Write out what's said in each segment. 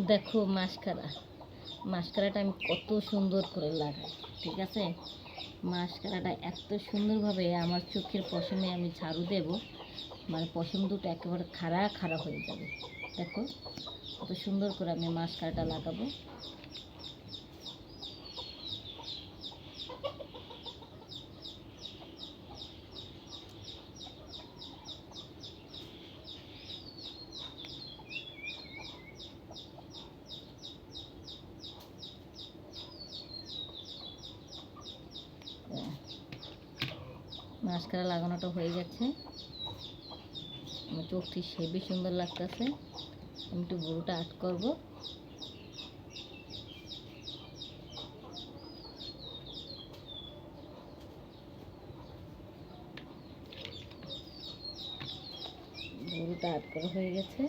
দেখো মাস্কারাটা আমি কত সুন্দর করে লাগাই। ঠিক আছে, মাস্কারাটা এত সুন্দরভাবে আমার চোখের পশমে আমি ঝাড়ু দেব, মানে পশম দুটো একেবারে খাড়া খাড়া হয়ে যাবে। দেখো কত সুন্দর করে আমি মাস্কারাটা লাগাবো। মাস্কারা লাগানোটা হয়ে গেছে, আমার চোখটি হেবি সুন্দর লাগতেছে। আমি একটু বুড়োটা আর্ট করব। বুড়োটা আর্ট করা হয়ে গেছে।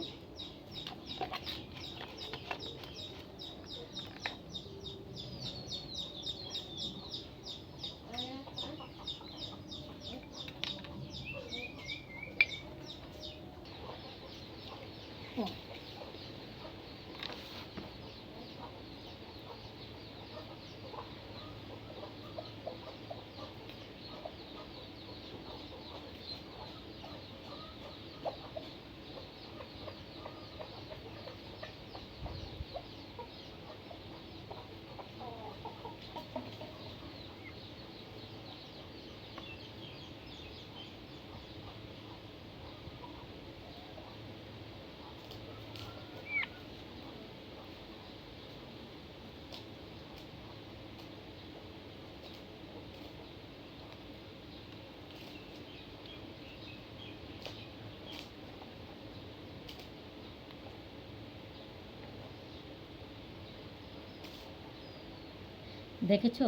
দেখেছো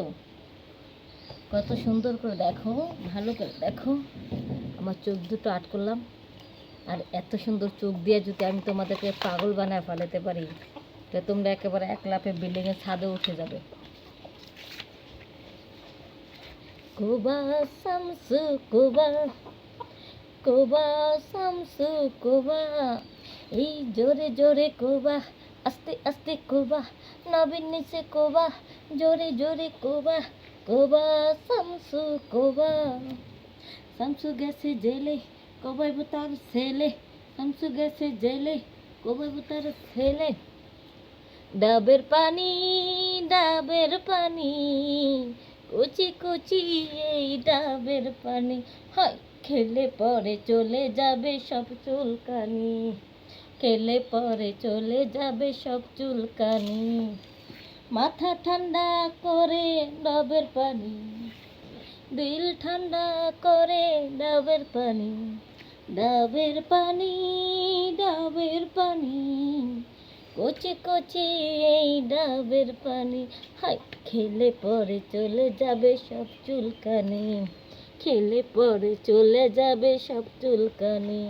কত সুন্দর করে? দেখো, ভালো করে দেখো, আমার চোখ দুটো আট করলাম। আর এত সুন্দর চোখ দিয়ে যদি আমি তোমাদেরকে পাগল বানায় ফেলাতে পারি, তো তোমরা একেবারে এক লাফে বিল্ডিংয়ের ছাদে উঠে যাবে। কোবা শামসু কোবা, কোবা শামসু কোবা, এই জোরে জোরে কোবা, আস্তে আস্তে কোবা, নবীন নিচে কোবা, জোরে জোরে কোবা, কোবা শামসু কোবা। শামসু গেছে জেলে, কবাইব তার ছেলে, শামসু গেছে জেলে, কবাইব তার ছেলে। ডাবের পানি, ডাবের পানি, কুচি কুচি এই ডাবের পানি, হয় খেলে পরে চলে যাবে সব চুলকানি, খেলে পরে চলে যাবে সব চুলকানি। মাথা ঠান্ডা করে ডাবের পানি, দিল ঠান্ডা করে ডাবের পানি, ডাবের পানি, ডাবের পানি, কচি কচি এই ডাবের পানি, হাই খেলে পরে চলে যাবে সব চুলকানি, খেলে পরে চলে যাবে সব চুলকানি।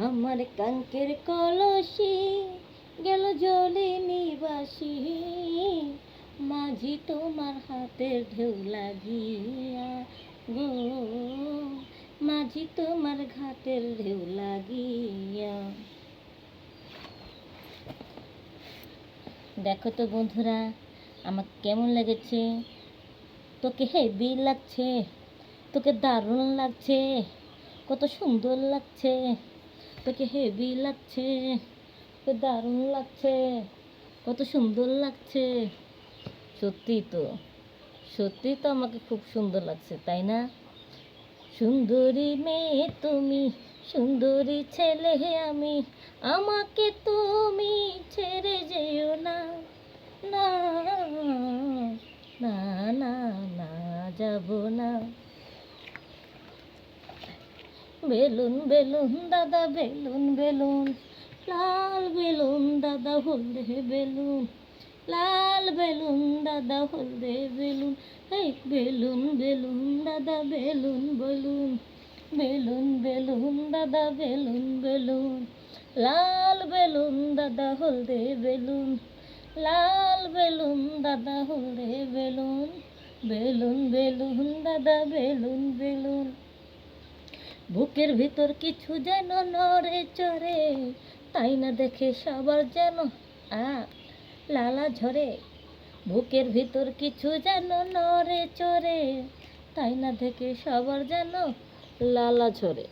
আমার কাঙ্কের কলসি গেল জলে নিবাসী, মাঝি তোমার হাতের ঢেউ লাগিয়া গো, মাঝি তোমার ঘাটের ঢেউ লাগিয়া। দেখো তো বন্ধুরা আমার কেমন লেগেছে? তোকে হেভি লাগছে, তোকে দারুণ লাগছে, কত সুন্দর লাগছে, তোকে হেভি লাগছে, তোকে দারুণ লাগছে, কত সুন্দর লাগছে। সত্যি তো, সত্যি তো আমাকে খুব সুন্দর লাগছে, তাই না? সুন্দরী মেয়ে তুমি, সুন্দরী ছেলে আমি, আমাকে তুমি ছেড়ে যেও না, না না না না, যাব না। বেলুন বেলুন দাদা বেলুন বেলুন, লাল বেলুন দাদা হলদে বেলুন, লাল বেলুন দাদা হলদে বেলুন, এই বেলুন বেলুন দাদা বেলুন বেলুন, বেলুন বেলুন দাদা বেলুন বেলুন, লাল বেলুন দাদা হলদে বেলুন, লাল বেলুন দাদা হলদে বেলুন, বেলুন বেলুন দাদা বেলুন বেলুন। বুকের ভিতর কিছু যেন নড়ে চড়ে, তাই না দেখে সবার যেন লালা ঝরে। বুকের ভিতর কিছু যেন নড়ে চড়ে, তাই না দেখে সবার যেন লালা ঝরে।